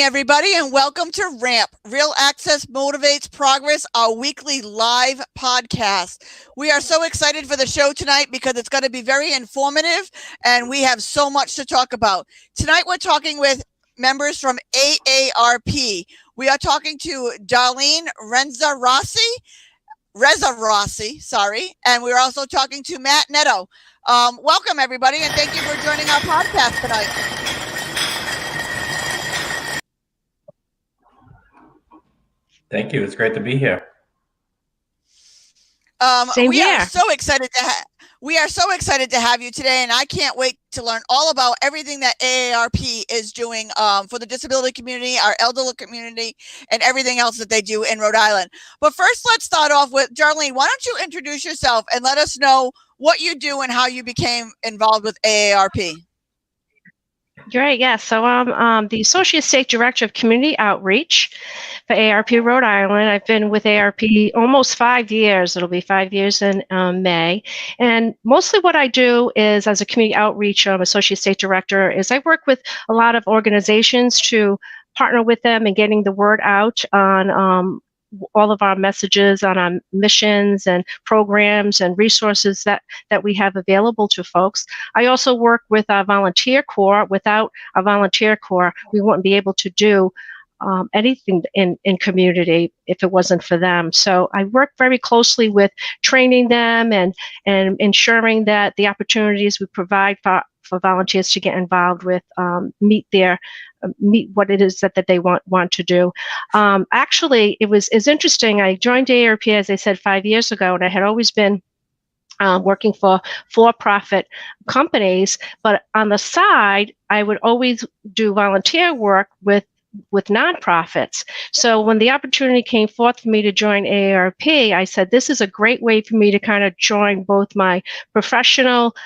everybody, and welcome to RAMP, Real Access Motivates Progress, our weekly live podcast. We are so excited for the show tonight because it's going to be very informative, and we have so much to talk about. Tonight, we're talking with members from AARP. We are talking to Darlene Reza Rossi, and we're also talking to Matt Netto. Welcome, everybody, and thank you for joining our podcast tonight. Thank you. It's great to be here. We are so excited to have you today, and I can't wait to learn all about everything that AARP is doing for the disability community, our elderly community, and everything else that they do in Rhode Island. But first, let's start off with Darlene. Why don't you introduce yourself and let us know what you do and how you became involved with AARP? Great, yes. So I'm the Associate State Director of Community Outreach for AARP Rhode Island. I've been with AARP almost 5 years. It'll be 5 years in May. And mostly what I do is, as a Community Outreach Associate State Director, is I work with a lot of organizations to partner with them in getting the word out on all of our messages, on our missions and programs and resources that we have available to folks. I also work with our volunteer corps. Without our volunteer corps, we wouldn't be able to do anything in community if it wasn't for them. So I work very closely with training them and ensuring that the opportunities we provide for volunteers to get involved with meet what it is that they want to do. Actually, it's interesting. I joined AARP, as I said, 5 years ago, and I had always been working for-profit companies, but on the side, I would always do volunteer work with nonprofits. So when the opportunity came forth for me to join AARP, I said, this is a great way for me to kind of join both my professional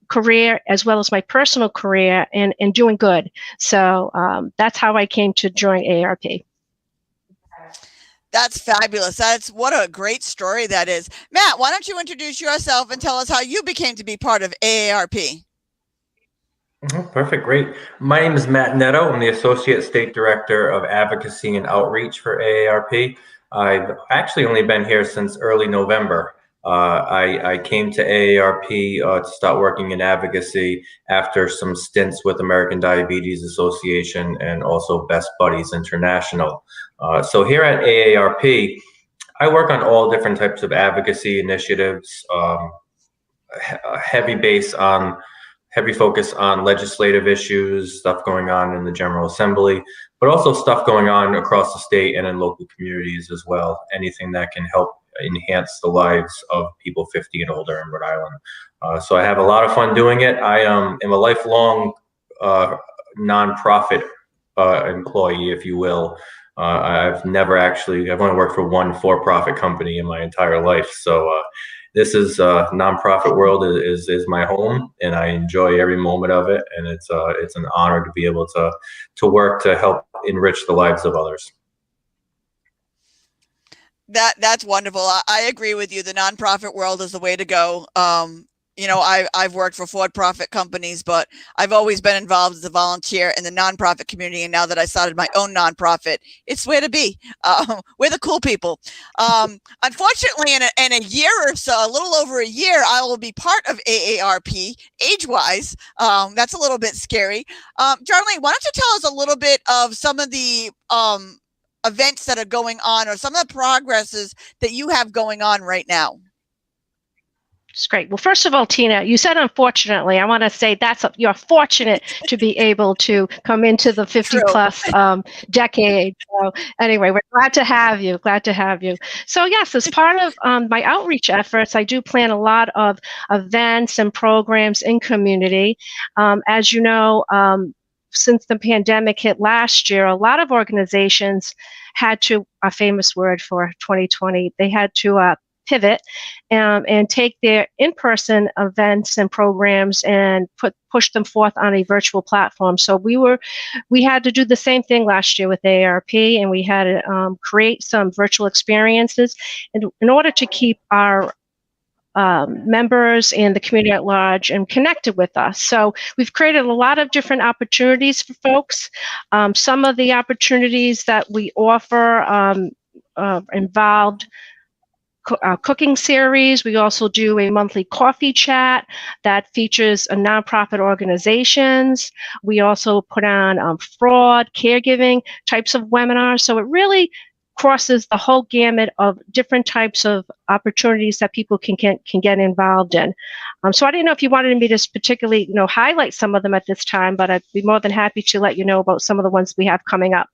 career as well as my personal career and doing good. So that's how I came to join AARP. That's fabulous. What a great story that is. Matt, why don't you introduce yourself and tell us how you became to be part of AARP? Perfect. Great. My name is Matt Netto. I'm the Associate State Director of Advocacy and Outreach for AARP. I've actually only been here since early November. I came to AARP to start working in advocacy after some stints with American Diabetes Association and also Best Buddies International. So here at AARP, I work on all different types of advocacy initiatives, heavy focus on legislative issues, stuff going on in the General Assembly, but also stuff going on across the state and in local communities as well. Anything that can help enhance the lives of people 50 and older in Rhode Island. So I have a lot of fun doing it. I am a lifelong nonprofit employee, if you will. I've only worked for one for-profit company in my entire life. So this is nonprofit world is my home, and I enjoy every moment of it. And it's an honor to be able to work to help enrich the lives of others. That's wonderful. I agree with you. The nonprofit world is the way to go. I've worked for for-profit companies, but I've always been involved as a volunteer in the nonprofit community. And now that I started my own nonprofit, it's where to be. We're the cool people. Unfortunately, in a year or so, a little over a year, I will be part of AARP age-wise. That's a little bit scary. Darlene, why don't you tell us a little bit of some of the events that are going on or some of the progresses that you have going on right now? It's great. Well, first of all, Tina, you said unfortunately. I want to say you're fortunate to be able to come into the 50-plus decade. So anyway, we're glad to have you. So yes, as part of my outreach efforts, I do plan a lot of events and programs in community. As you know, since the pandemic hit last year, a lot of organizations had to, a famous word for 2020, they had to pivot and take their in-person events and programs and push them forth on a virtual platform. So we had to do the same thing last year with AARP, and we had to create some virtual experiences in order to keep our members and the community at large and connected with us. So we've created a lot of different opportunities for folks. Some of the opportunities that we offer involved cooking series. We also do a monthly coffee chat that features nonprofit organizations. We also put on fraud, caregiving types of webinars. So it really crosses the whole gamut of different types of opportunities that people can get involved in. So I didn't know if you wanted me to particularly, highlight some of them at this time, but I'd be more than happy to let you know about some of the ones we have coming up.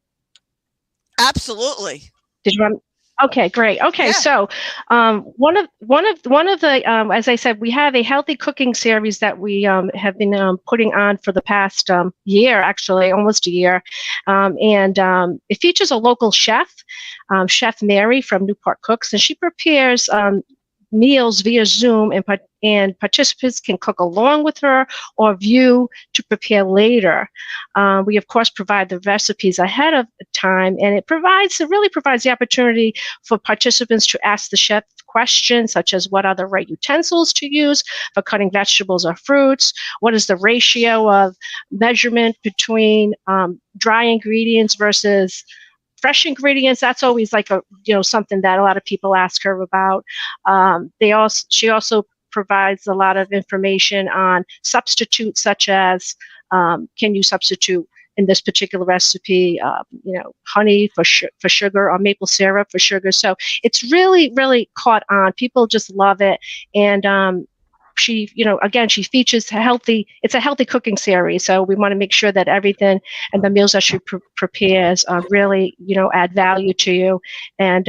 Absolutely. Did you want? Okay, great. Okay, yeah. So one of the as I said, we have a healthy cooking series that we have been putting on for the past year, actually almost a year, and it features a local chef, Chef Mary from Newport Cooks, and she prepares meals via Zoom, and participants can cook along with her or view to prepare later. We of course provide the recipes ahead of time, and it really provides the opportunity for participants to ask the chef questions such as what are the right utensils to use for cutting vegetables or fruits, what is the ratio of measurement between dry ingredients versus fresh ingredients. That's always like something that a lot of people ask her about. She also provides a lot of information on substitutes, such as can you substitute in this particular recipe, honey for sugar or maple syrup for sugar. So it's really, really caught on. People just love it, and she, again, she features it's a healthy cooking series. So we want to make sure that everything and the meals that she prepares really, add value to you and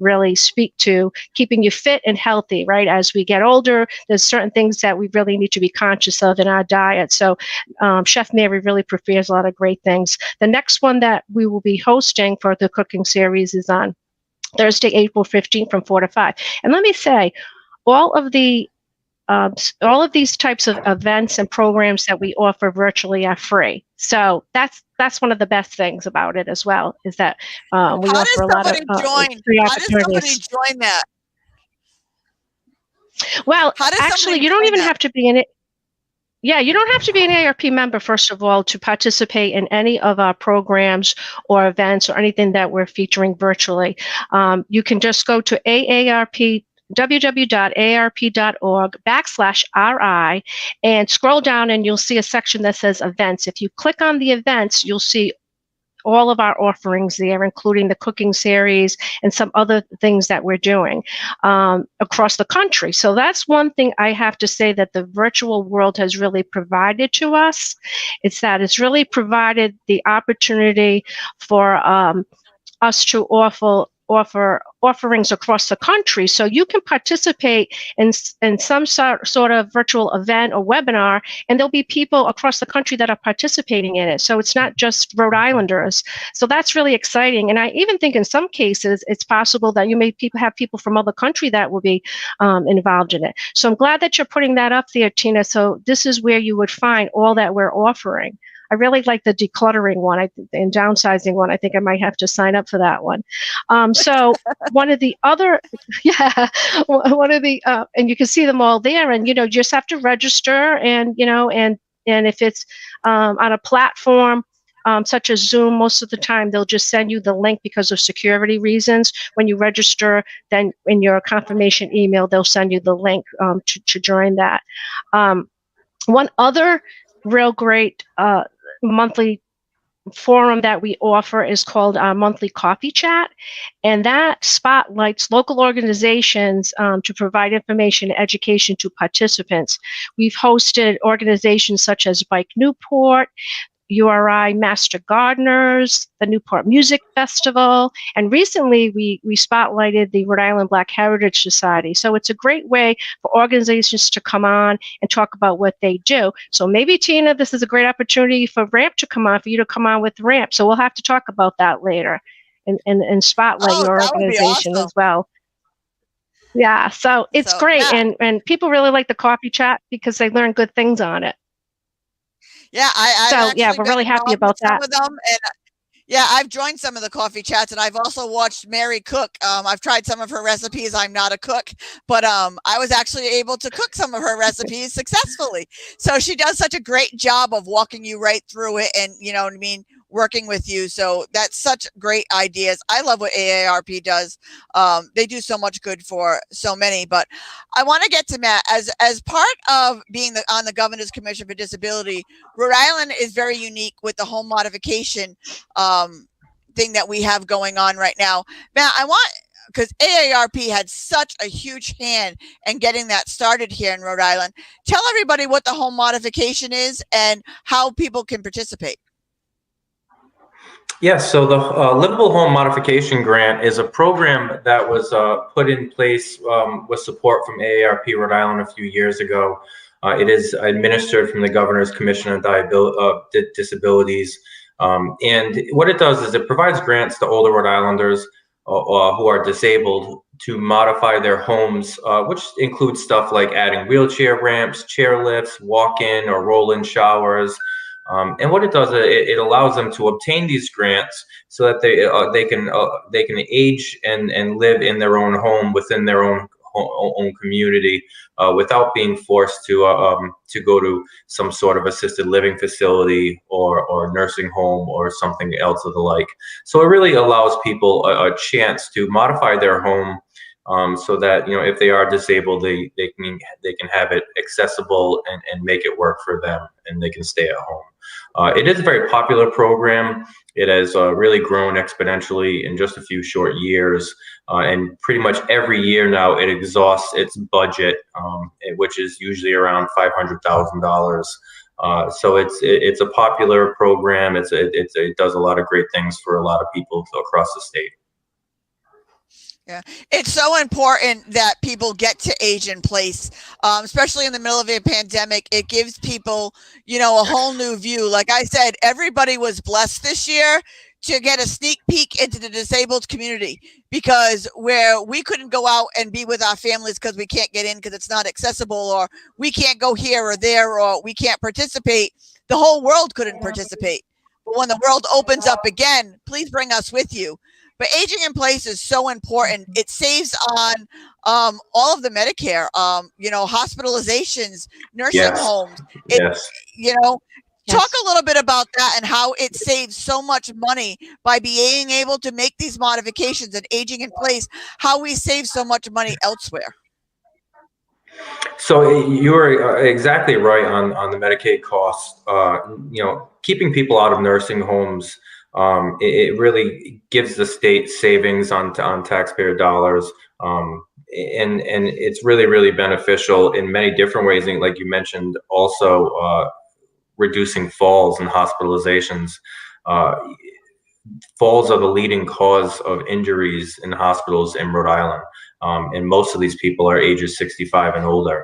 really speak to keeping you fit and healthy, right? As we get older, there's certain things that we really need to be conscious of in our diet. So Chef Mary really prepares a lot of great things. The next one that we will be hosting for the cooking series is on Thursday, April 15th from 4 to 5. And let me say, all of these types of events and programs that we offer virtually are free. So that's one of the best things about it as well, is that we offer a lot of free opportunities. How does somebody join that? Well, actually, you don't even have to be in it. Yeah, you don't have to be an AARP member, first of all, to participate in any of our programs or events or anything that we're featuring virtually. You can just go to www.aarp.org/RI and scroll down, and you'll see a section that says events. If you click on the events, you'll see all of our offerings there, including the cooking series and some other things that we're doing across the country. So that's one thing I have to say that the virtual world has really provided to us. It's that it's really provided the opportunity for us to offer offerings across the country. So you can participate in some sort of virtual event or webinar, and there'll be people across the country that are participating in it. So it's not just Rhode Islanders. So that's really exciting. And I even think in some cases, it's possible that you may have people from other country that will be involved in it. So I'm glad that you're putting that up there, Tina. So this is where you would find all that we're offering. I really like the decluttering one and downsizing one. I think I might have to sign up for that one. So one of the other, and you can see them all there, and, you just have to register, and if it's on a platform such as Zoom, most of the time they'll just send you the link because of security reasons. When you register, then in your confirmation email, they'll send you the link to join that. One other real great monthly forum that we offer is called our monthly coffee chat, and that spotlights local organizations to provide information and education to participants. We've hosted organizations such as Bike Newport, URI Master Gardeners, the Newport Music Festival, and recently we spotlighted the Rhode Island Black Heritage Society. So it's a great way for organizations to come on and talk about what they do. So maybe, Tina, this is a great opportunity for RAMP to come on, for you to come on with RAMP. So we'll have to talk about that later and spotlight your organization awesome. As well. Yeah, so it's great. Yeah. And people really like the coffee chat because they learn good things on it. Yeah, we're really happy about that. Some of them, and Yeah, I've joined some of the coffee chats, and I've also watched Mary cook. I've tried some of her recipes. I'm not a cook, but I was actually able to cook some of her recipes successfully. So she does such a great job of walking you right through it, and you know what I mean, working with you. So that's such great ideas. I love what AARP does. They do so much good for so many. But I want to get to Matt as part of being on the Governor's Commission for Disability. Rhode Island is very unique with the home modification thing that we have going on right now. Matt, I want, because AARP had such a huge hand in getting that started here in Rhode Island. Tell everybody what the home modification is and how people can participate. Yes, so the Livable Home Modification Grant is a program that was put in place with support from AARP Rhode Island a few years ago. It is administered from the Governor's Commission on Disabilities. And what it does is it provides grants to older Rhode Islanders who are disabled to modify their homes, which includes stuff like adding wheelchair ramps, chair lifts, walk-in or roll-in showers. And what it does, it allows them to obtain these grants so that they can age and live in their own home within their own community without being forced to go to some sort of assisted living facility or nursing home or something else of the like. So it really allows people a chance to modify their home so that, you know, if they are disabled, they can have it accessible and make it work for them, and they can stay at home. It is a very popular program. It has really grown exponentially in just a few short years, and pretty much every year now it exhausts its budget, which is usually around $500,000. So it's a popular program. It does a lot of great things for a lot of people across the state. Yeah, it's so important that people get to age in place, especially in the middle of a pandemic. It gives people, you know, a whole new view. Like I said, everybody was blessed this year to get a sneak peek into the disabled community, because where we couldn't go out and be with our families because we can't get in because it's not accessible, or we can't go here or there, or we can't participate, the whole world couldn't participate. But when the world opens up again, please bring us with you. But aging in place is so important. It saves on all of the Medicare, you know, hospitalizations, nursing homes. You know, talk a little bit about that and how it saves so much money by being able to make these modifications and aging in place, how we save so much money elsewhere. So you were exactly right on the Medicaid costs. You know, keeping people out of nursing homes, it really gives the state savings on taxpayer dollars, and it's really beneficial in many different ways. And like you mentioned, also reducing falls and hospitalizations. Falls are the leading cause of injuries in hospitals in Rhode Island, and most of these people are ages 65 and older.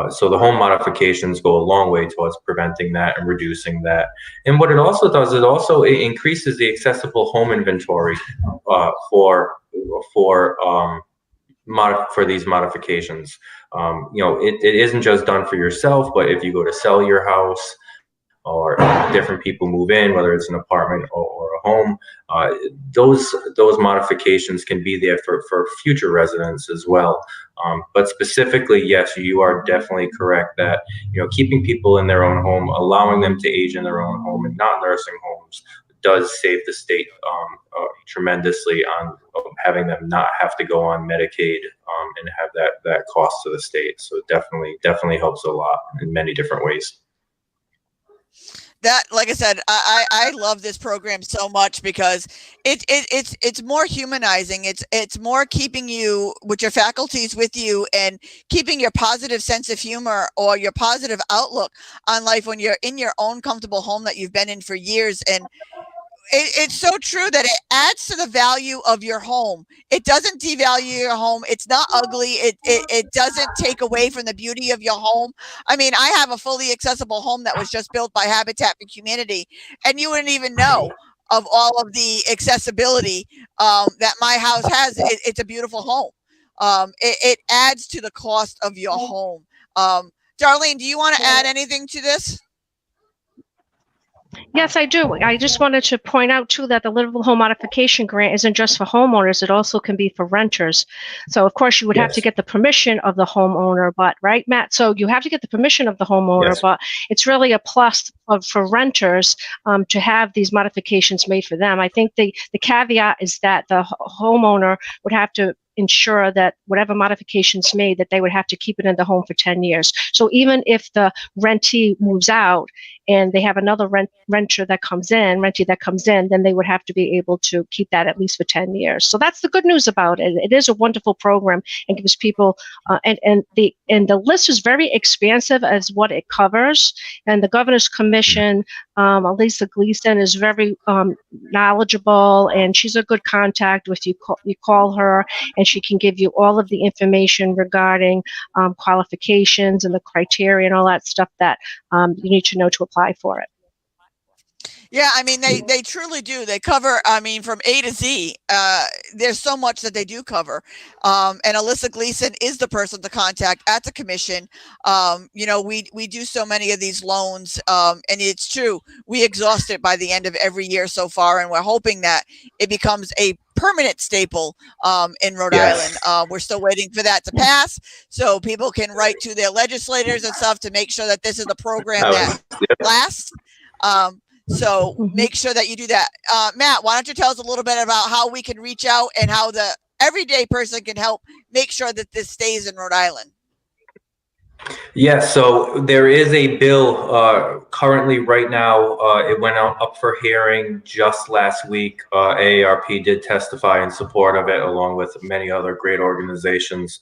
So the home modifications go a long way towards preventing that and reducing that. And what it also does, it increases the accessible home inventory for these modifications. You know, it isn't just done for yourself, but if you go to sell your house, or different people move in, whether it's an apartment or a home, those modifications can be there for future residents as well. But specifically, yes, you are definitely correct that, you know, keeping people in their own home, allowing them to age in their own home and not nursing homes, does save the state tremendously on having them not have to go on Medicaid and have that cost to the state. So it definitely helps a lot in many different ways. That, like I said, I love this program so much because it's more humanizing. It's more keeping you with your faculties with you and keeping your positive sense of humor or your positive outlook on life when you're in your own comfortable home that you've been in for years. And it's so true that it adds to the value of your home. It doesn't devalue your home. It's not ugly. It doesn't take away from the beauty of your home. I mean, I have a fully accessible home that was just built by Habitat for Humanity, and you wouldn't even know of all of the accessibility that my house has. It's a beautiful home. It adds to the cost of your home. Darlene, do you want to add anything to this? Yes, I do. I just wanted to point out too that the livable home modification grant isn't just for homeowners, it also can be for renters. So of course you would have to Yes. get the permission of the homeowner, but right, Matt? So you have to get the permission of the homeowner, Yes. but it's really a plus for renters to have these modifications made for them. I think the caveat is that the homeowner would have to ensure that whatever modifications made, that they would have to keep it in the home for 10 years. So even if the rentee moves out and they have another rentee that comes in, then they would have to be able to keep that at least for 10 years. So that's the good news about it. It is a wonderful program and gives people, and the list is very expansive as what it covers. And the Governor's Commission, Elisa Gleason, is very knowledgeable, and she's a good contact. If you call her, and she can give you all of the information regarding qualifications and the criteria and all that stuff that you need to know to apply for it. Yeah, I mean, they truly do. They cover, I mean, from A to Z. There's so much that they do cover. And Alyssa Gleason is the person to contact at the commission. You know, we do so many of these loans, and it's true. We exhaust it by the end of every year so far, and we're hoping that it becomes a permanent staple in Rhode Yes. Island. We're still waiting for that to pass, so people can write to their legislators and stuff to make sure that this is a program that lasts. So make sure that you do that. Matt, why don't you tell us a little bit about how we can reach out and how the everyday person can help make sure that this stays in Rhode Island? Yes, so there is a bill currently right now. It went up for hearing just last week. AARP did testify in support of it, along with many other great organizations.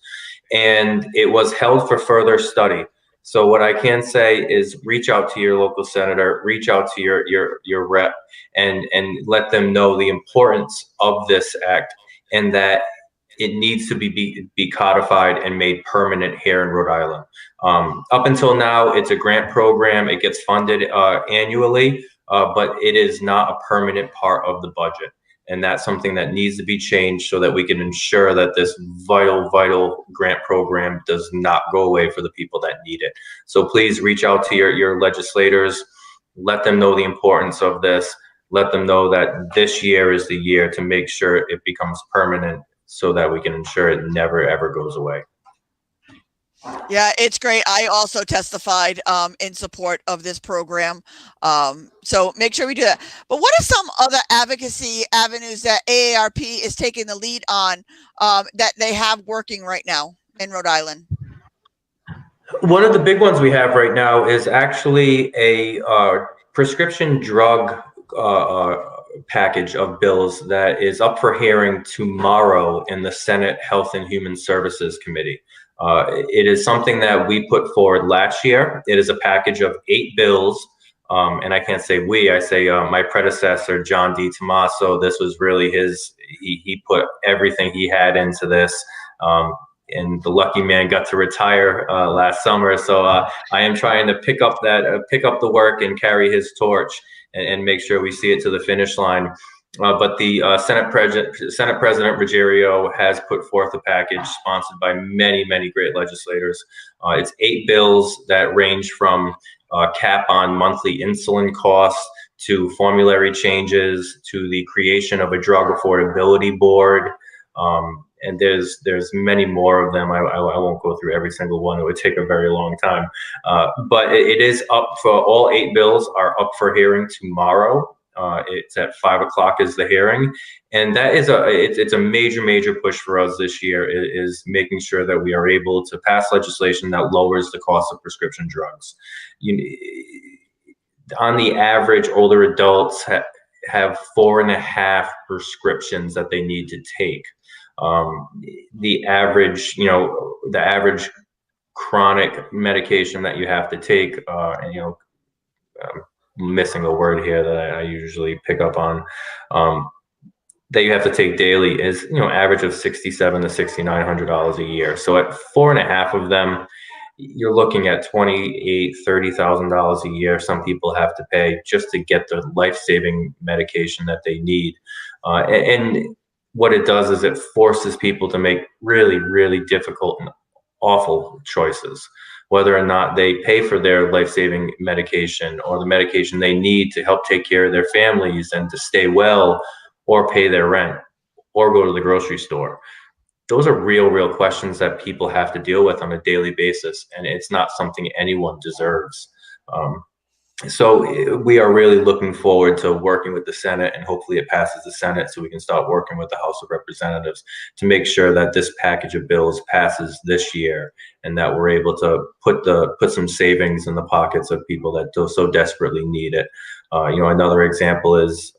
And it was held for further study. So what I can say is reach out to your local senator, reach out to your rep, and let them know the importance of this act and that it needs to be codified and made permanent here in Rhode Island. Up until now, it's a grant program. It gets funded annually, but it is not a permanent part of the budget. And that's something that needs to be changed so that we can ensure that this vital grant program does not go away for the people that need it. So please reach out to your legislators, let them know the importance of this, let them know that this year is the year to make sure it becomes permanent so that we can ensure it never ever goes away. Yeah, it's great. I also testified in support of this program. So make sure we do that. But what are some other advocacy avenues that AARP is taking the lead on that they have working right now in Rhode Island? One of the big ones we have right now is actually a prescription drug package of bills that is up for hearing tomorrow in the Senate Health and Human Services Committee. It is something that we put forward last year. It is a package of 8 bills, and I can't say we, I say my predecessor, John D. Tomaso. This was really he put everything he had into this, and the lucky man got to retire last summer. So I am trying to pick up the work and carry his torch and make sure we see it to the finish line. But the Senate President Ruggiero has put forth a package sponsored by many great legislators. It's 8 bills that range from cap on monthly insulin costs to formulary changes to the creation of a drug affordability board. And there's many more of them. I won't go through every single one. It would take a very long time. But it is up for all 8 bills are up for hearing tomorrow. It's at 5 o'clock is the hearing, and that is it's a major push for us this year. Is making sure that we are able to pass legislation that lowers the cost of prescription drugs. On the average, older adults have 4.5 prescriptions that they need to take. The average chronic medication that you have to take, missing a word here that I usually pick up on, that you have to take daily is, average of $6,700 to $6,900 a year. So at 4.5 of them, you're looking at $28,000, $30,000 a year. Some people have to pay just to get the life-saving medication that they need. And what it does is it forces people to make really difficult and awful choices. whether or not they pay for their life-saving medication or the medication they need to help take care of their families and to stay well, or pay their rent, or go to the grocery store. Those are real questions that people have to deal with on a daily basis, and it's not something anyone deserves. So we are really looking forward to working with the Senate, and hopefully it passes the Senate so we can start working with the House of Representatives to make sure that this package of bills passes this year, and that we're able to put some savings in the pockets of people that so desperately need it. Another example is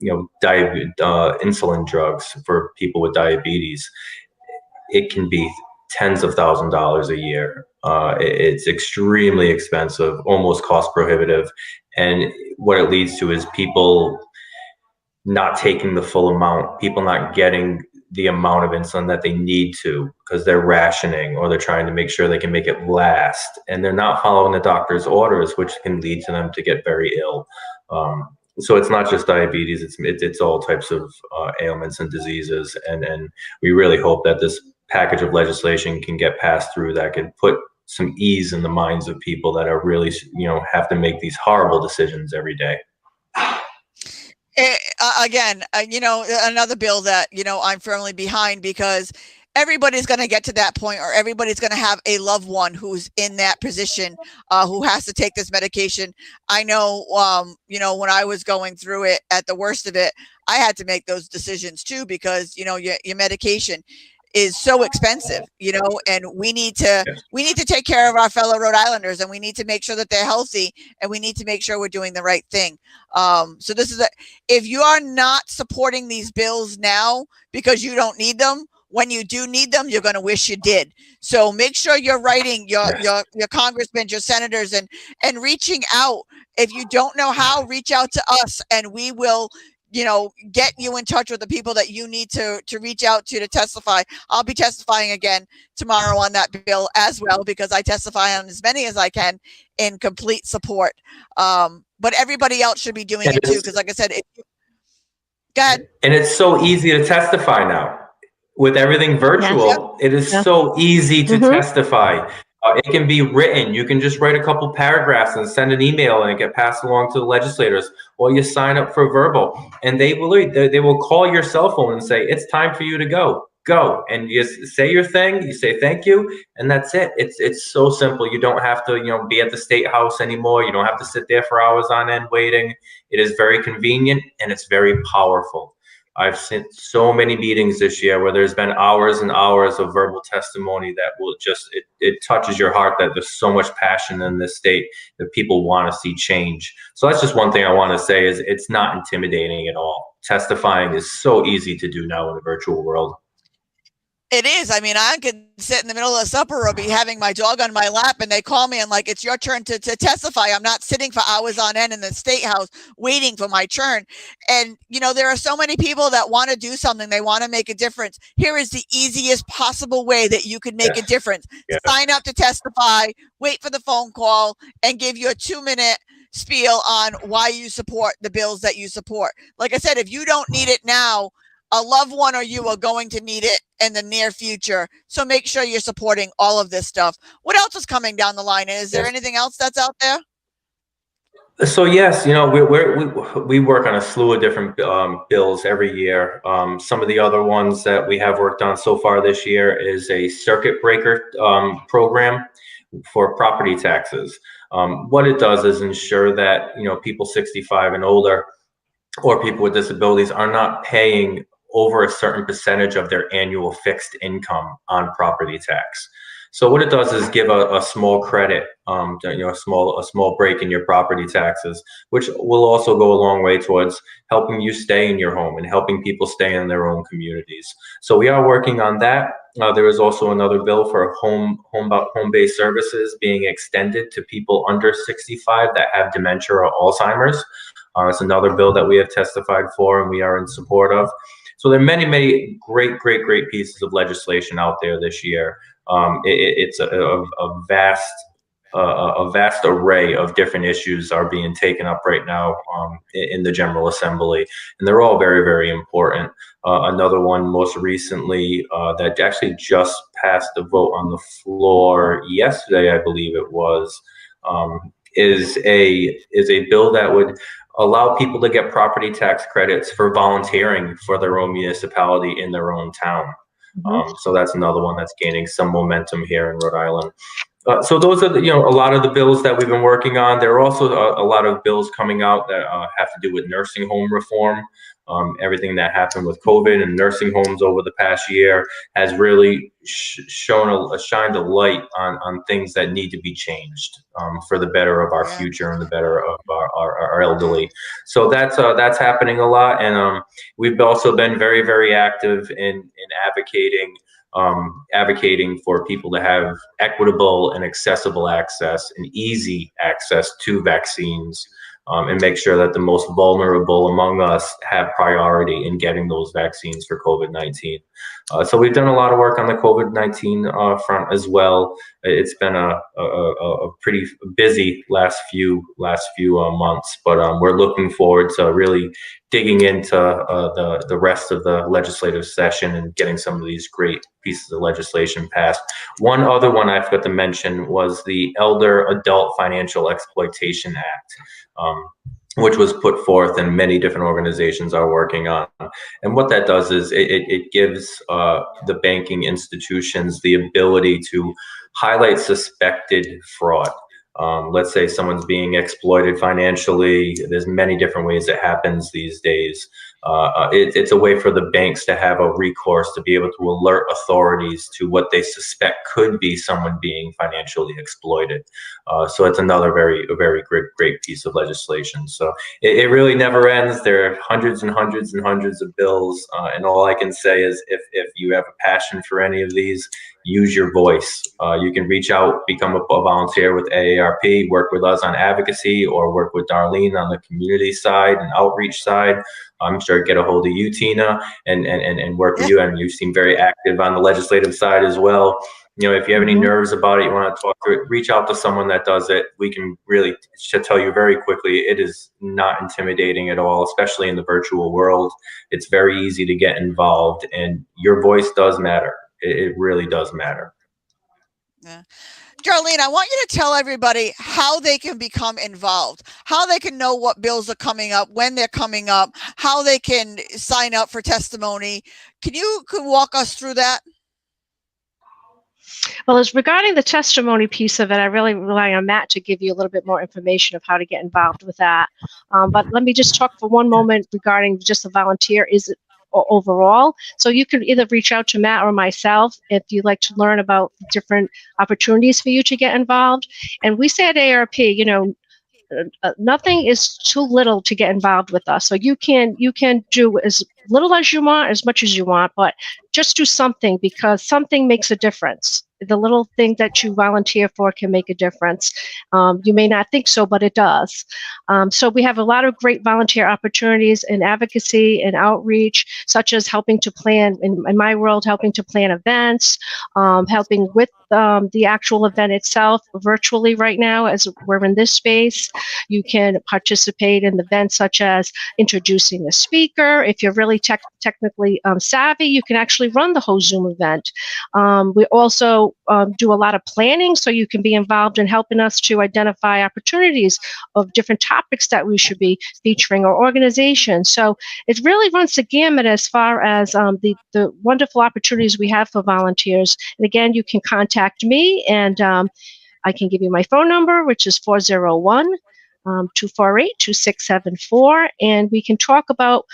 insulin drugs for people with diabetes. It can be tens of thousands of dollars a year. It's extremely expensive, almost cost prohibitive. And what it leads to is people not taking the full amount, people not getting the amount of insulin that they need to because they're rationing, or they're trying to make sure they can make it last. And they're not following the doctor's orders, which can lead to them to get very ill. So it's not just diabetes, it's all types of ailments and diseases. And we really hope that this package of legislation can get passed through that could put some ease in the minds of people that are really, have to make these horrible decisions every day. Another bill that, I'm firmly behind, because everybody's going to get to that point, or everybody's going to have a loved one who's in that position, who has to take this medication. I know, when I was going through it at the worst of it, I had to make those decisions too, because, your medication is so expensive, and we need to take care of our fellow Rhode Islanders, and we need to make sure that they're healthy, and we need to make sure we're doing the right thing. So this is if you are not supporting these bills now because you don't need them, when you do need them, you're going to wish you did. So make sure you're writing your congressmen, your senators, and reaching out. If you don't know how, reach out to us, and we will get you in touch with the people that you need to reach out to testify. I'll be testifying again tomorrow on that bill as well, because I testify on as many as I can in complete support. But everybody else should be doing it too, because like I said, go ahead. And it's so easy to testify now. With everything virtual, it is so easy to testify. It can be written. You can just write a couple paragraphs and send an email, and it get passed along to the legislators, or you sign up for verbal, and they will call your cell phone and say, it's time for you to go. And you say your thing, you say thank you, and that's it. It's so simple. You don't have to be at the state house anymore. You don't have to sit there for hours on end waiting. It is very convenient, and it's very powerful. I've seen so many meetings this year where there's been hours and hours of verbal testimony that will just, it touches your heart that there's so much passion in this state that people want to see change. So that's just one thing I want to say, is it's not intimidating at all. Testifying is so easy to do now in the virtual world. It is. I mean, I could sit in the middle of the supper or be having my dog on my lap, and they call me and like, it's your turn to testify. I'm not sitting for hours on end in the state house waiting for my turn. And, there are so many people that want to do something. They want to make a difference. Here is the easiest possible way that you could make a difference. Sign up to testify, wait for the phone call, and give you a 2-minute spiel on why you support the bills that you support. Like I said, if you don't need it now, a loved one or you are going to need it in the near future. So make sure you're supporting all of this stuff. What else is coming down the line? Is there anything else that's out there? So yes, we work on a slew of different bills every year. Some of the other ones that we have worked on so far this year is a circuit breaker program for property taxes. What it does is ensure that people 65 and older, or people with disabilities, are not paying over a certain percentage of their annual fixed income on property tax. So what it does is give a small credit, a small break in your property taxes, which will also go a long way towards helping you stay in your home and helping people stay in their own communities. So we are working on that. There is also another bill for home-based services being extended to people under 65 that have dementia or Alzheimer's. It's another bill that we have testified for and we are in support of. So there are many great pieces of legislation out there this year. It's a vast a vast array of different issues are being taken up right now in the General Assembly, and they're all very, very important. Another one most recently that actually just passed a vote on the floor yesterday, I believe it was, is a bill that would allow people to get property tax credits for volunteering for their own municipality in their own town. So that's another one that's gaining some momentum here in Rhode Island. So those are a lot of the bills that we've been working on. There are also a lot of bills coming out that have to do with nursing home reform. Everything that happened with COVID and nursing homes over the past year has really shined a light on things that need to be changed for the better of our future and the better of our elderly. So that's happening a lot, and we've also been very, very active in advocating for people to have equitable and accessible access and easy access to vaccines, and make sure that the most vulnerable among us have priority in getting those vaccines for COVID-19. So we've done a lot of work on the COVID-19 front as well. It's been a pretty busy last few months, but we're looking forward to really digging into the rest of the legislative session and getting some of these great pieces of legislation passed. One other one I forgot to mention was the Elder Adult Financial Exploitation Act, which was put forth and many different organizations are working on. And what that does is it gives the banking institutions the ability to highlight suspected fraud. Let's say someone's being exploited financially. There's many different ways it happens these days. It's a way for the banks to have a recourse to be able to alert authorities to what they suspect could be someone being financially exploited. So it's another very great piece of legislation. So it really never ends. There are hundreds and hundreds and hundreds of bills, and all I can say is if you have a passion for any of these, use your voice. You can reach out, become a volunteer with AARP, work with us on advocacy, or work with Darlene on the community side and outreach side. I'm sure get a hold of you, Tina, and work with you. And you seem very active on the legislative side as well. If you have any nerves about it, you want to talk through it, reach out to someone that does it. We can really tell you very quickly, it is not intimidating at all, especially in the virtual world. It's very easy to get involved, and your voice does matter. It really does matter. Yeah. Darlene, I want you to tell everybody how they can become involved, how they can know what bills are coming up, when they're coming up, how they can sign up for testimony. Could walk us through that? Well, as regarding the testimony piece of it, I really rely on Matt to give you a little bit more information of how to get involved with that. But let me just talk for one moment regarding just the volunteer overall. So you can either reach out to Matt or myself if you'd like to learn about different opportunities for you to get involved. And we say at AARP, nothing is too little to get involved with us. So you can do as little as you want, as much as you want, but just do something, because something makes a difference. The little thing that you volunteer for can make a difference. You may not think so, but it does. So we have a lot of great volunteer opportunities in advocacy and outreach, such as helping to plan, in my world, helping to plan events, helping with the actual event itself virtually right now as we're in this space. You can participate in events such as introducing a speaker. If you're really technically savvy, you can actually run the whole Zoom event. We also do a lot of planning, so you can be involved in helping us to identify opportunities of different topics that we should be featuring, or organizations. So it really runs the gamut as far as the wonderful opportunities we have for volunteers. And again, you can contact me, and I can give you my phone number, which is 401-248-2674, and we can talk about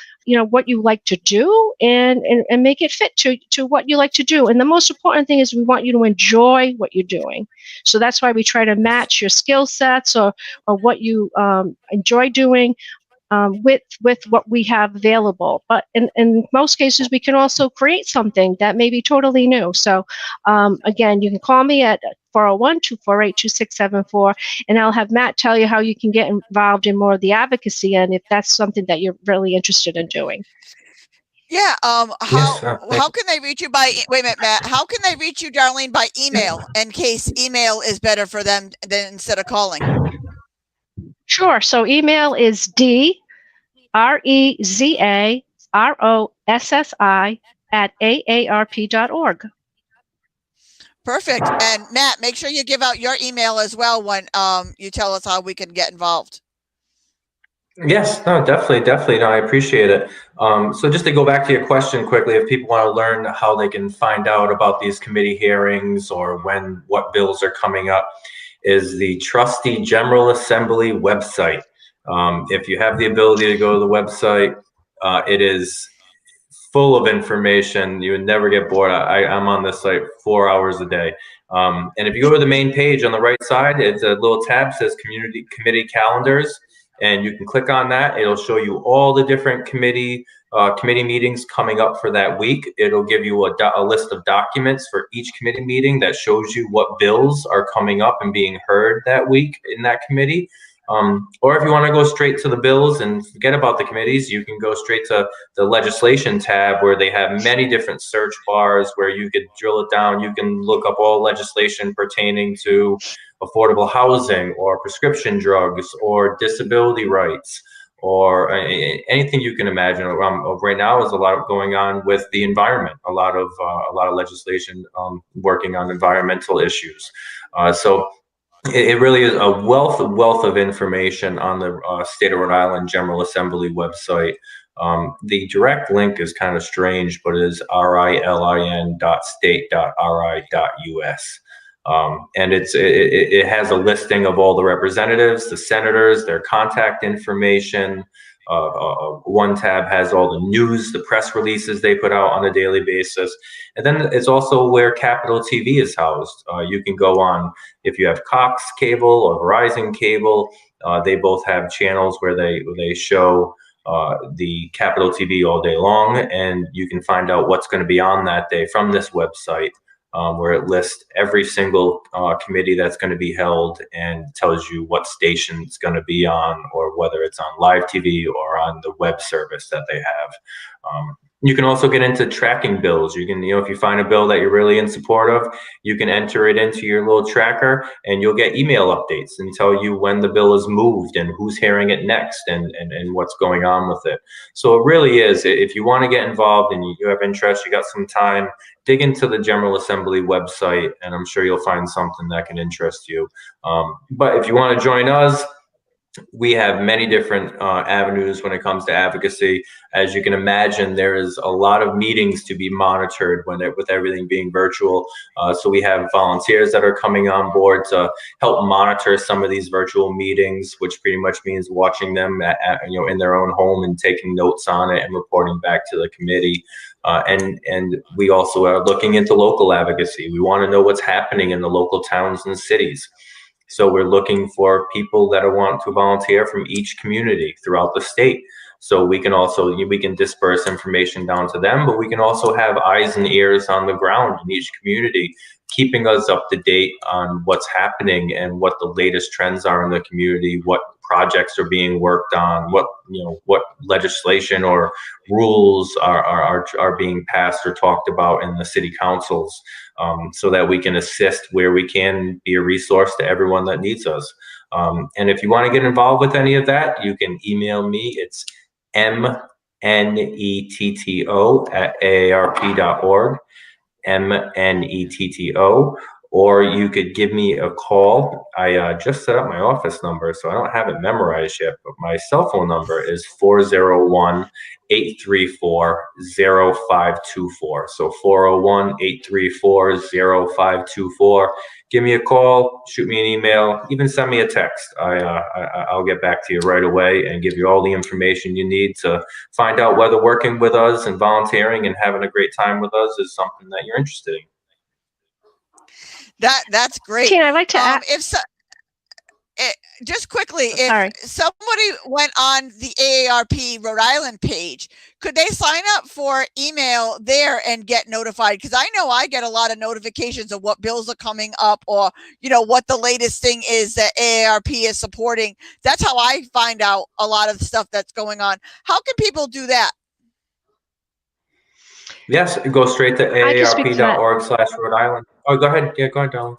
what you like to do and make it fit to what you like to do. And the most important thing is we want you to enjoy what you're doing. So that's why we try to match your skill sets or what you enjoy doing with what we have available. But in most cases, we can also create something that may be totally new. So again, you can call me at 401-248-2674, and I'll have Matt tell you how you can get involved in more of the advocacy, and if that's something that you're really interested in doing. Yeah. Yes. How can they reach you by? Wait a minute, Matt. How can they reach you, Darlene, by email? In case email is better for them than instead of calling. Sure. So email is DREZAROSSI@aarp.org. Perfect. And Matt, make sure you give out your email as well when you tell us how we can get involved. Yes, no, definitely. No, I appreciate it. So just to go back to your question quickly, if people want to learn how they can find out about these committee hearings or what bills are coming up, is the Trustee General Assembly website. If you have the ability to go to the website, it is full of information. You would never get bored. I'm on this site 4 hours a day. And if you go to the main page on the right side, it's a little tab says committee calendars, and you can click on that. It'll show you all the different committee meetings coming up for that week. It'll give you a list of documents for each committee meeting that shows you what bills are coming up and being heard that week in that committee. Or if you want to go straight to the bills and forget about the committees, you can go straight to the legislation tab, where they have many different search bars where you could drill it down. You can look up all legislation pertaining to affordable housing or prescription drugs or disability rights or anything you can imagine. Right now is a lot going on with the environment, a lot of legislation working on environmental issues. So it really is a wealth of information on the State of Rhode Island General Assembly website. The direct link is kind of strange, but it is rilin.state.ri.us. And it has a listing of all the representatives, the senators, their contact information. One tab has all the news, the press releases they put out on a daily basis. And then it's also where Capitol TV is housed. You can go on, if you have Cox Cable or Verizon Cable, they both have channels where they show the Capitol TV all day long, and you can find out what's going to be on that day from this website, where it lists every single committee that's going to be held and tells you what station it's going to be on, or whether it's on live TV or on the web service that they have. You can also get into tracking bills. You can, if you find a bill that you're really in support of, you can enter it into your little tracker, and you'll get email updates and tell you when the bill is moved and who's hearing it next and what's going on with it. So it really is, if you want to get involved and you have interest, you got some time, dig into the General Assembly website, and I'm sure you'll find something that can interest you. But if you want to join us, we have many different avenues when it comes to advocacy. As you can imagine, there is a lot of meetings to be monitored with everything being virtual. So we have volunteers that are coming on board to help monitor some of these virtual meetings, which pretty much means watching them in their own home and taking notes on it and reporting back to the committee. And we also are looking into local advocacy. We want to know what's happening in the local towns and cities. So we're looking for people that want to volunteer from each community throughout the state. So we can disperse information down to them, but we can also have eyes and ears on the ground in each community, keeping us up to date on what's happening and what the latest trends are in the community, what projects are being worked on, what legislation or rules are being passed or talked about in the city councils, so that we can assist where we can, be a resource to everyone that needs us. And if you want to get involved with any of that, you can email me. It's mnetto@aarp.org, mnetto, or you could give me a call. I just set up my office number, so I don't have it memorized yet, but my cell phone number is 401-834-0524. So 401-834-0524. Give me a call, shoot me an email, even send me a text. I'll get back to you right away and give you all the information you need to find out whether working with us and volunteering and having a great time with us is something that you're interested in. That's great. Tina, I'd like to add, just quickly, if somebody went on the AARP Rhode Island page, could they sign up for email there and get notified? Because I know I get a lot of notifications of what bills are coming up, or what the latest thing is that AARP is supporting. That's how I find out a lot of the stuff that's going on. How can people do that? Yes, go straight to I can speak to that. aarp.org/Rhode Island. Oh, go ahead. Yeah, go ahead, darling.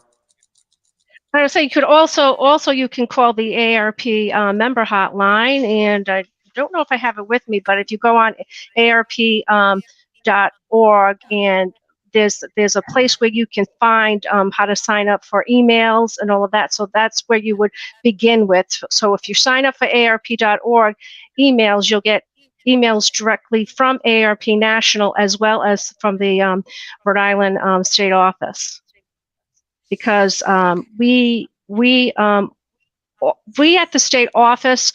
I would say you could also you can call the AARP member hotline, and I don't know if I have it with me, but if you go on aarp.org and there's a place where you can find how to sign up for emails and all of that. So that's where you would begin with. So if you sign up for aarp.org emails, you'll get emails directly from AARP National as well as from the Rhode Island state office. Because we at the state office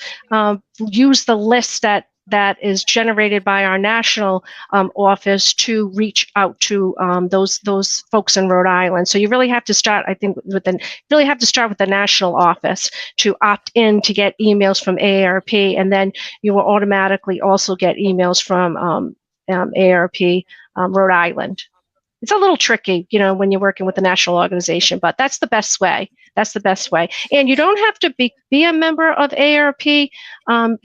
use the list that is generated by our national office to reach out to those folks in Rhode Island. So you really have to start, I think, with the national office to opt in to get emails from AARP, and then you will automatically also get emails from AARP Rhode Island. It's a little tricky, when you're working with a national organization, but that's the best way. That's the best way. And you don't have to be a member of AARP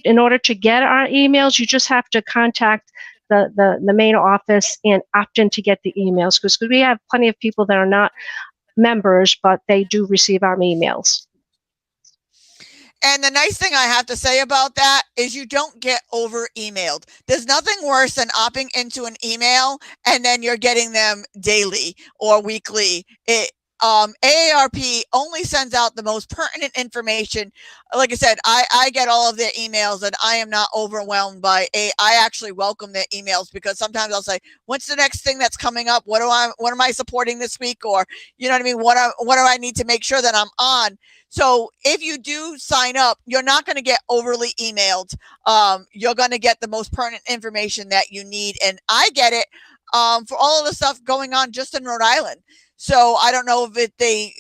in order to get our emails. You just have to contact the main office and opt in to get the emails, because we have plenty of people that are not members, but they do receive our emails. And the nice thing I have to say about that is you don't get over emailed. There's nothing worse than opting into an email and then you're getting them daily or weekly. AARP only sends out the most pertinent information. Like I said, I get all of their emails and I am not overwhelmed by I actually welcome their emails, because sometimes I'll say, what's the next thing that's coming up? What am I supporting this week? Or, you know what I mean? What do I need to make sure that I'm on? So if you do sign up, you're not going to get overly emailed. You're going to get the most pertinent information that you need. And I get it for all of the stuff going on just in Rhode Island. So I don't know if they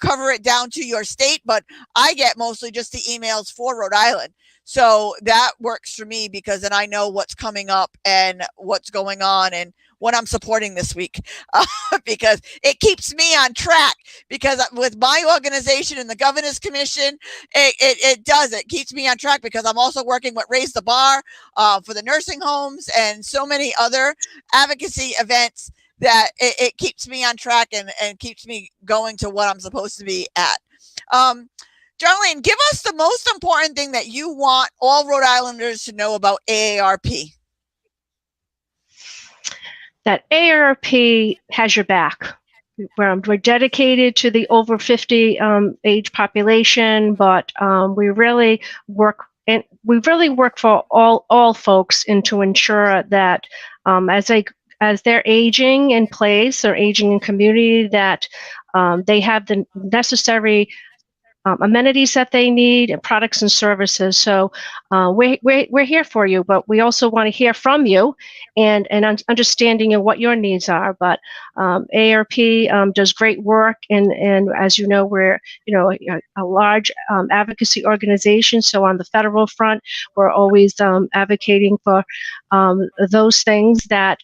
cover it down to your state, but I get mostly just the emails for Rhode Island. So that works for me, because then I know what's coming up and what's going on and what I'm supporting this week, because it keeps me on track. Because with my organization and the Governor's Commission, it keeps me on track, because I'm also working with Raise the Bar for the nursing homes and so many other advocacy events, that it keeps me on track and keeps me going to what I'm supposed to be at. Darlene, give us the most important thing that you want all Rhode Islanders to know about AARP. That AARP has your back. We're dedicated to the over 50 age population, but we really work for all folks, and to ensure that as they're aging in place or aging in community, that they have the necessary amenities that they need, and products and services. So we're here for you, but we also want to hear from you and understanding of what your needs are. But AARP does great work, and as you know, we're a large advocacy organization. So on the federal front, we're always advocating for those things that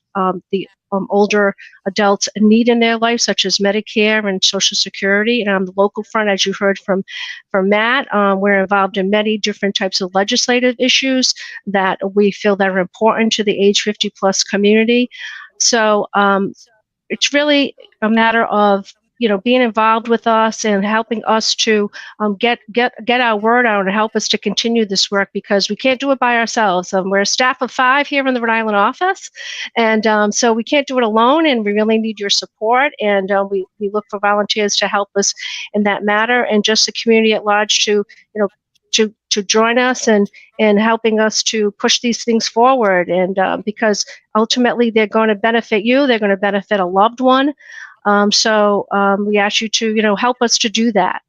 the older adults need in their life, such as Medicare and Social Security. And on the local front, as you heard from Matt, we're involved in many different types of legislative issues that we feel that are important to the age 50 plus community. So it's really a matter of being involved with us and helping us to get our word out and help us to continue this work, because we can't do it by ourselves. We're a staff of 5 here in the Rhode Island office, and so we can't do it alone, and we really need your support. And we look for volunteers to help us in that matter, and just the community at large to join us and helping us to push these things forward. And because ultimately they're going to benefit you, they're going to benefit a loved one. So we ask you to, help us to do that.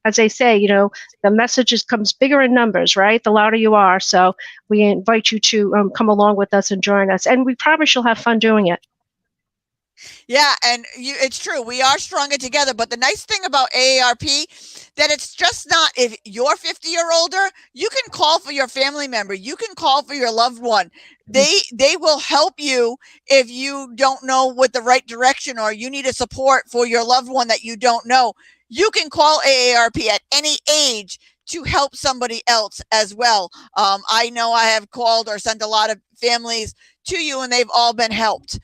As I say, the message comes bigger in numbers, right? The louder you are. So we invite you to come along with us and join us. And we promise you'll have fun doing it. Yeah, and it's true. We are stronger together. But the nice thing about AARP, that it's just not if you're 50 or older, you can call for your family member. You can call for your loved one. They will help you if you don't know what the right direction, or you need a support for your loved one that you don't know. You can call AARP at any age to help somebody else as well. I know I have called or sent a lot of families to you, and they've all been helped.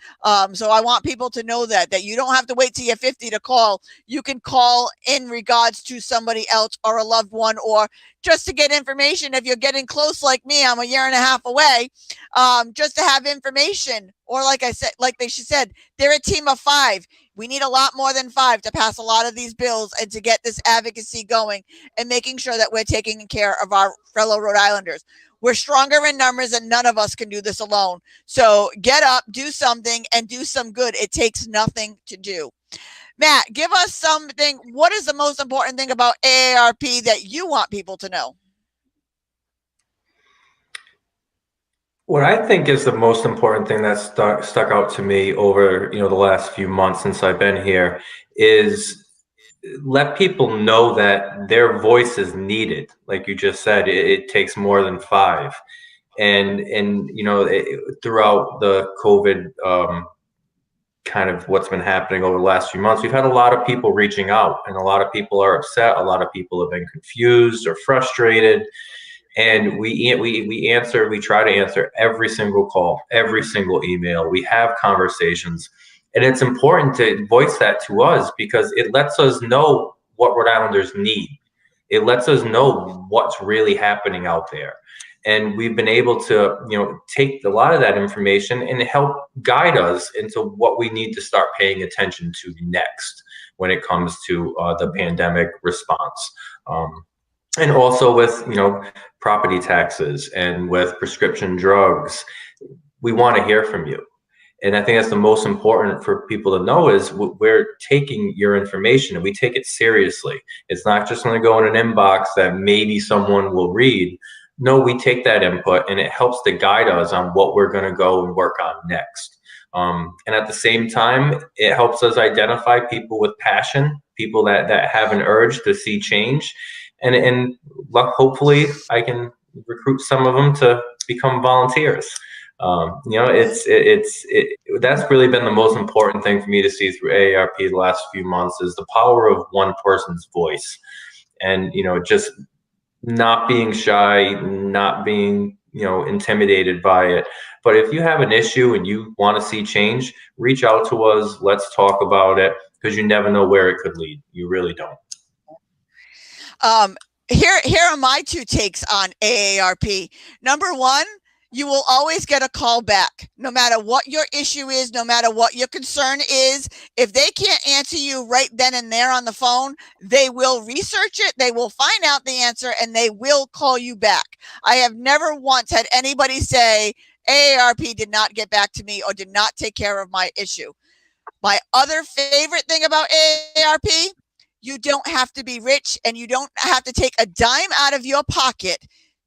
So I want people to know that you don't have to wait till you're 50 to call. You can call in regards to somebody else or a loved one, or just to get information. If you're getting close like me, I'm a year and a half away, just to have information. Or like I said, she said, they're a team of 5. We need a lot more than 5 to pass a lot of these bills and to get this advocacy going and making sure that we're taking care of our fellow Rhode Islanders. We're stronger in numbers, and none of us can do this alone. So get up, do something, and do some good. It takes nothing to do. Matt, give us something. What is the most important thing about AARP that you want people to know? What I think is the most important thing that stuck out to me over the last few months since I've been here is let people know that their voice is needed. Like you just said, it takes more than 5. And throughout the COVID kind of what's been happening over the last few months, we've had a lot of people reaching out, and a lot of people are upset. A lot of people have been confused or frustrated. And we try to answer every single call, every single email. We have conversations. And it's important to voice that to us because it lets us know what Rhode Islanders need. It lets us know what's really happening out there. And we've been able to, take a lot of that information and help guide us into what we need to start paying attention to next when it comes to the pandemic response. And also with, property taxes and with prescription drugs, we want to hear from you. And I think that's the most important for people to know is we're taking your information and we take it seriously. It's not just going to go in an inbox that maybe someone will read. No, we take that input and it helps to guide us on what we're going to go and work on next. And at the same time, it helps us identify people with passion, people that have an urge to see change. And hopefully I can recruit some of them to become volunteers. That's really been the most important thing for me to see through AARP the last few months is the power of one person's voice, and just not being shy, not being intimidated by it. But if you have an issue and you want to see change, reach out to us. Let's talk about it, because you never know where it could lead. You really don't. Here are my 2 takes on AARP. Number 1, you will always get a call back, no matter what your issue is, no matter what your concern is. If they can't answer you right then and there on the phone, they will research it, they will find out the answer, and they will call you back. I have never once had anybody say, AARP did not get back to me or did not take care of my issue. My other favorite thing about AARP, you don't have to be rich and you don't have to take a dime out of your pocket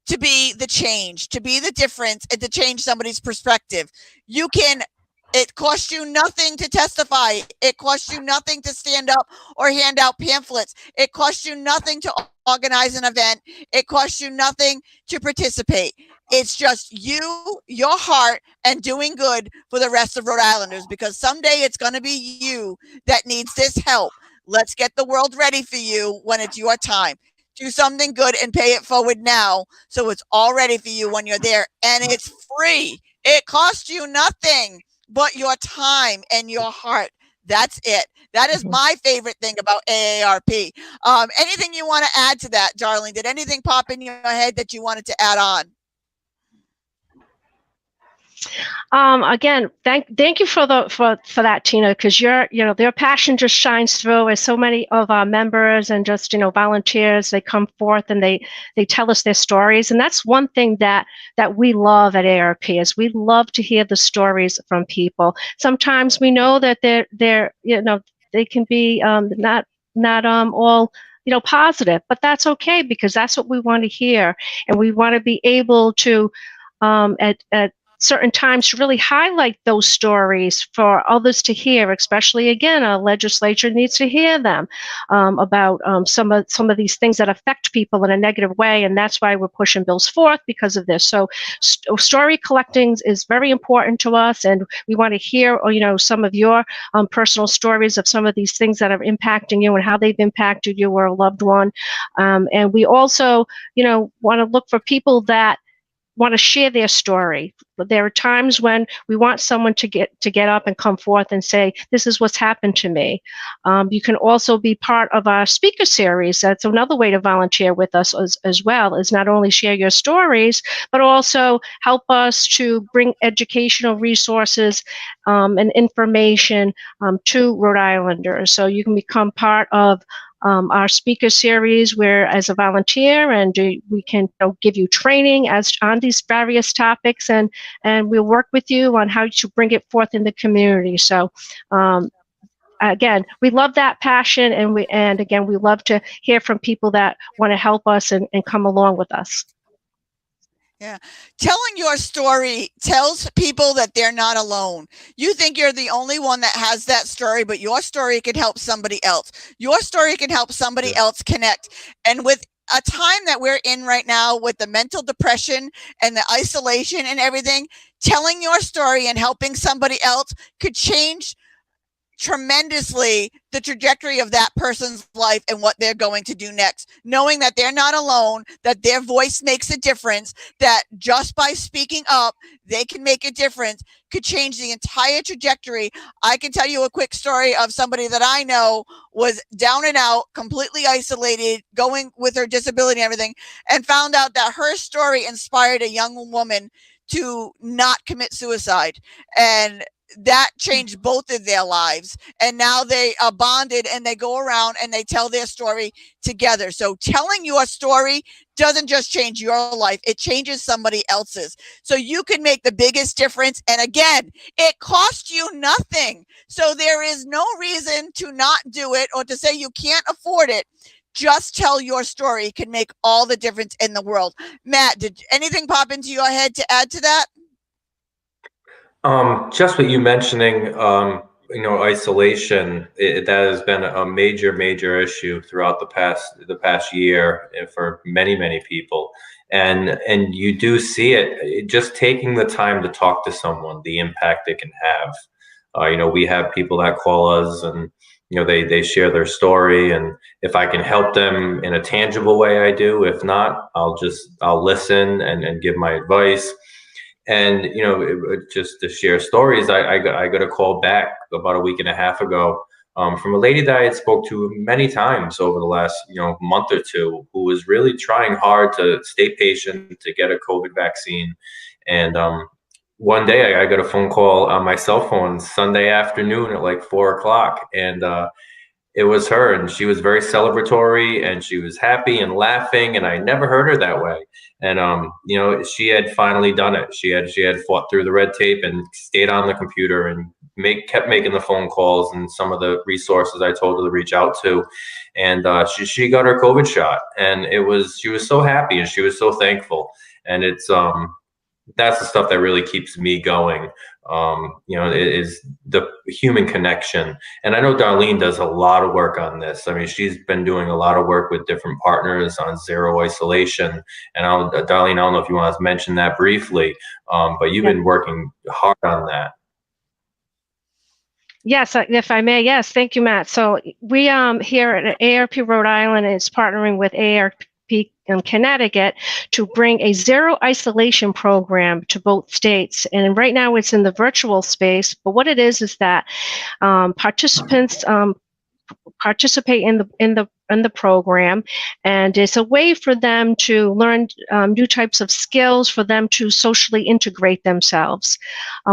to be the change, to be the difference, and to change somebody's perspective. It costs you nothing to testify. It costs you nothing to stand up or hand out pamphlets. It costs you nothing to organize an event. It costs you nothing to participate. It's just you, your heart, and doing good for the rest of Rhode Islanders, because someday it's going to be you that needs this help. Let's get the world ready for you when it's your time. Do something good and pay it forward now, so it's all ready for you when you're there. And it's free. It costs you nothing but your time and your heart. That's it. That is my favorite thing about AARP. Anything you want to add to that, Darlene? Did anything pop in your head that you wanted to add on? Again, thank you for that, Tina, because their passion just shines through as so many of our members and just volunteers, they come forth and they tell us their stories. And that's one thing that we love at AARP is we love to hear the stories from people. Sometimes we know that they can be not all positive, but that's okay, because that's what we want to hear. And we want to be able to at certain times to really highlight those stories for others to hear, especially, again, our legislature needs to hear them about some of these things that affect people in a negative way, and that's why we're pushing bills forth because of this. So story collecting is very important to us, and we want to hear some of your personal stories of some of these things that are impacting you and how they've impacted you or a loved one. And we also want to look for people that want to share their story. But there are times when we want someone to get up and come forth and say, this is what's happened to me. You can also be part of our speaker series. That's another way to volunteer with us as well, is not only share your stories, but also help us to bring educational resources and information to Rhode Islanders. So you can become part of our speaker series, where as a volunteer, and we can give you training on these various topics, and we'll work with you on how to bring it forth in the community. So again, we love that passion, and again, we love to hear from people that want to help us and come along with us. Yeah. Telling your story tells people that they're not alone. You think you're the only one that has that story, but your story can help somebody else. Your story can help somebody else connect. And with a time that we're in right now with the mental depression and the isolation and everything, telling your story and helping somebody else could change tremendously the trajectory of that person's life and what they're going to do next, knowing that they're not alone, that their voice makes a difference, that just by speaking up they can make a difference, could change the entire trajectory. I can tell you a quick story of somebody that I know was down and out, completely isolated, going with her disability and everything, and found out that her story inspired a young woman to not commit suicide, and that changed both of their lives. And now they are bonded and they go around and they tell their story together. So telling your story doesn't just change your life, it changes somebody else's. So you can make the biggest difference. And again, it costs you nothing. So there is no reason to not do it or to say you can't afford it. Just tell your story. It can make all the difference in the world. Matt, did anything pop into your head to add to that? Just what you mentioning, isolation, that has been a major issue throughout the past year for many people. And you do see it, just taking the time to talk to someone, the impact it can have. We have people that call us and, they share their story, and if I can help them in a tangible way, I do. If not, I'll listen and give my advice. And just to share stories, I got a call back about a week and a half ago from a lady that I had spoke to many times over the last month or two, who was really trying hard to stay patient to get a COVID vaccine. And one day I got a phone call on my cell phone Sunday afternoon at like 4:00, and it was her, and she was very celebratory, and she was happy and laughing, and I never heard her that way. And she had finally done it. She had fought through the red tape and stayed on the computer and kept making the phone calls and some of the resources I told her to reach out to. And she got her COVID shot, and she was so happy and she was so thankful. And it's that's the stuff that really keeps me going. Is the human connection. And I know Darlene does a lot of work on this. I mean, she's been doing a lot of work with different partners on zero isolation. And Darlene, I don't know if you want to mention that briefly, but you've been working hard on that. Yes, if I may, yes, thank you, Matt. So we here at AARP Rhode Island is partnering with AARP in Connecticut to bring a zero isolation program to both states. And right now it's in the virtual space, but what it is that participants participate in the program, and it's a way for them to learn new types of skills for them to socially integrate themselves.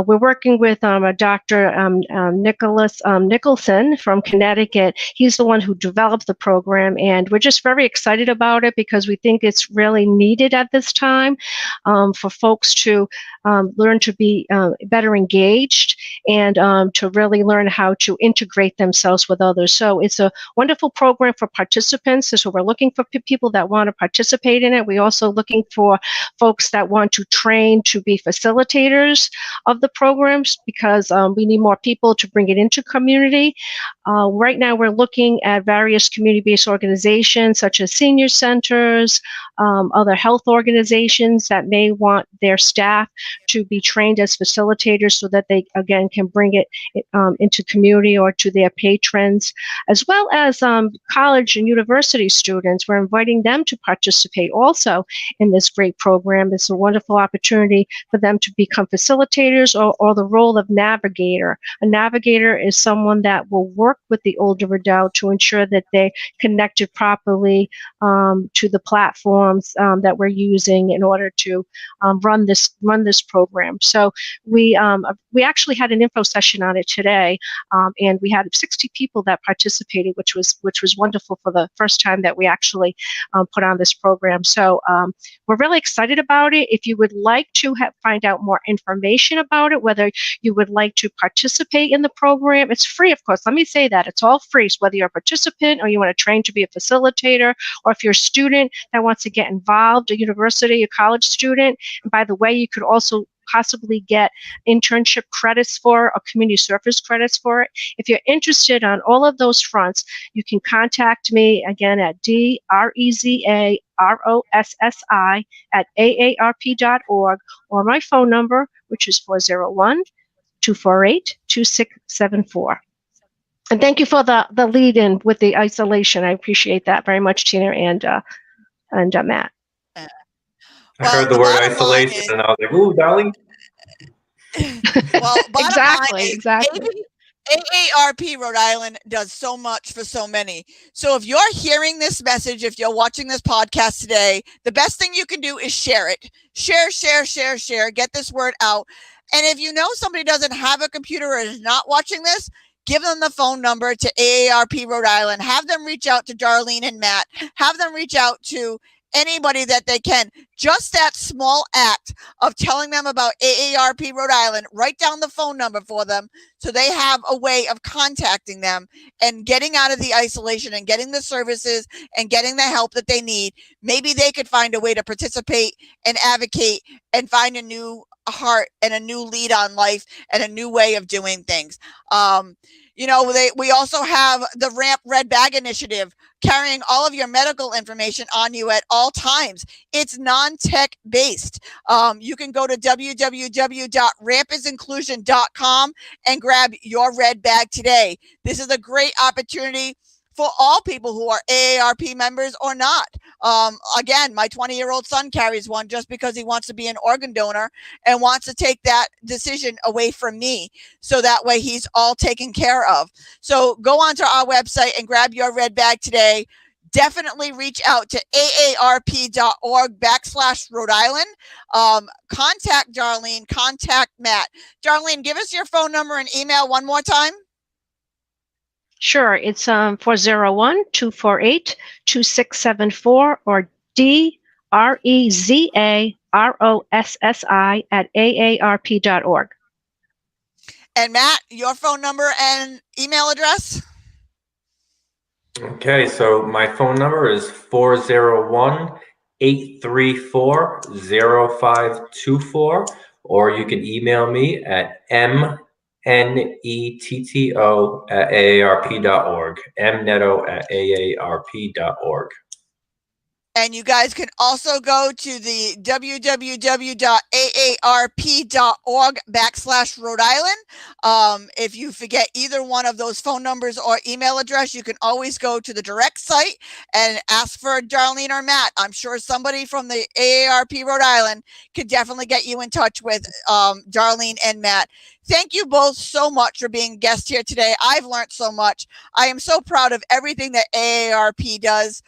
We're working with a Dr. Nicholson from Connecticut. He's the one who developed the program, and we're just very excited about it because we think it's really needed at this time for folks to learn to be better engaged and to really learn how to integrate themselves with others. So it's a wonderful program for participants. So we're looking for people that want to participate in it. We're also looking for folks that want to train to be facilitators of the programs, because we need more people to bring it into community. Right now we're looking at various community-based organizations such as senior centers, other health organizations that may want their staff to be trained as facilitators so that they, again, can bring it into community or to their patrons, as well as college college and university students. We're inviting them to participate also in this great program. It's a wonderful opportunity for them to become facilitators or the role of navigator. A navigator is someone that will work with the older adult to ensure that they connected properly to the platforms that we're using in order to run this program. So we actually had an info session on it today, and we had 60 people that participated, which was wonderful for the first time that we actually put on this program. So we're really excited about it. If you would like to find out more information about it, whether you would like to participate in the program, it's free, of course. Let me say that it's all free. So whether you're a participant or you want to train to be a facilitator, or if you're a student that wants to get involved, a university, a college student, and by the way, you could also possibly get internship credits for or community service credits for it. If you're interested on all of those fronts, you can contact me again at drezarossi@aarp.org, or my phone number, which is 401-248-2674. And thank you for the lead in with the isolation. I appreciate that very much, Tina and Matt. I heard the word isolation and I was like, ooh, Dolly. Well, exactly. AARP Rhode Island does so much for so many. So if you're hearing this message, if you're watching this podcast today, the best thing you can do is share it. Share, get this word out. And if you know somebody doesn't have a computer or is not watching this, give them the phone number to AARP Rhode Island. Have them reach out to Darlene and Matt. Have them reach out to anybody that they can. Just that small act of telling them about AARP Rhode Island, write down the phone number for them so they have a way of contacting them and getting out of the isolation and getting the services and getting the help that they need. Maybe they could find a way to participate and advocate and find a new heart and a new lead on life and a new way of doing things. We also have the Ramp Red Bag Initiative, carrying all of your medical information on you at all times. It's non-tech based. You can go to www.rampisinclusion.com and grab your red bag today. This is a great opportunity for all people who are AARP members or not. Again, my 20-year-old son carries one just because he wants to be an organ donor and wants to take that decision away from me. So that way he's all taken care of. So go onto our website and grab your red bag today. Definitely reach out to aarp.org/Rhode Island. Contact Darlene, contact Matt. Darlene, give us your phone number and email one more time. Sure, it's 401-248-2674 or DREZAROSSI@aarp.org. And Matt, your phone number and email address? Okay, so my phone number is 401-834-0524, or you can email me at mnetto@aarp.org, mnetto@aarp.org. And you guys can also go to the www.aarp.org/Rhode Island. If you forget either one of those phone numbers or email address, you can always go to the direct site and ask for Darlene or Matt. I'm sure somebody from the AARP Rhode Island could definitely get you in touch with Darlene and Matt. Thank you both so much for being guests here today. I've learned so much. I am so proud of everything that AARP does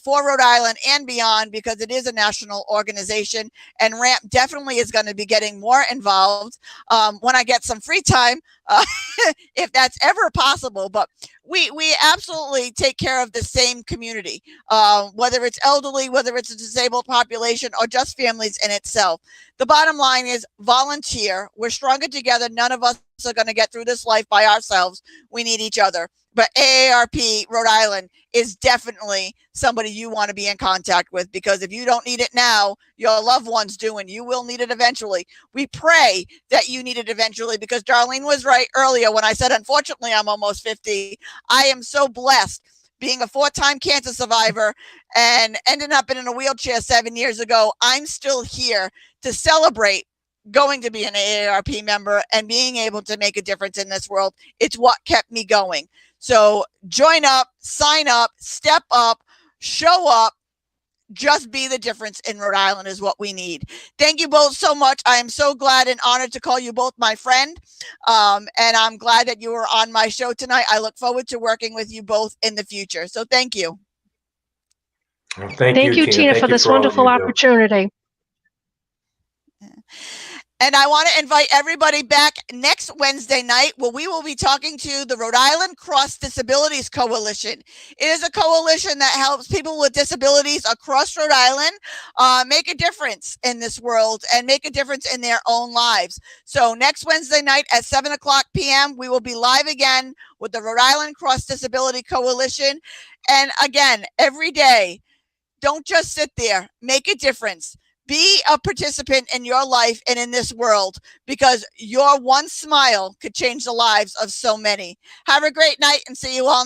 for Rhode Island and beyond, because it is a national organization, and RAMP definitely is going to be getting more involved when I get some free time, if that's ever possible. But we absolutely take care of the same community, whether it's elderly, whether it's a disabled population, or just families in itself. The bottom line is volunteer. We're stronger together. None of us are going to get through this life by ourselves. We need each other. But AARP Rhode Island is definitely somebody you want to be in contact with, because if you don't need it now, your loved ones do, and you will need it eventually. We pray that you need it eventually, because Darlene was right earlier when I said, unfortunately, I'm almost 50. I am so blessed being a 4-time cancer survivor and ending up in a wheelchair 7 years ago. I'm still here to celebrate going to be an AARP member and being able to make a difference in this world. It's what kept me going. So join up, sign up, step up, show up. Just be the difference in Rhode Island is what we need. Thank you both so much. I am so glad and honored to call you both my friend. And I'm glad that you were on my show tonight. I look forward to working with you both in the future. So thank you. Well, thank you, Tina, for this wonderful opportunity. And I want to invite everybody back next Wednesday night where we will be talking to the Rhode Island Cross Disabilities Coalition. It is a coalition that helps people with disabilities across Rhode Island make a difference in this world and make a difference in their own lives. So next Wednesday night at 7:00 p.m., we will be live again with the Rhode Island Cross Disability Coalition. And again, every day, don't just sit there, make a difference. Be a participant in your life and in this world, because your one smile could change the lives of so many. Have a great night and see you all next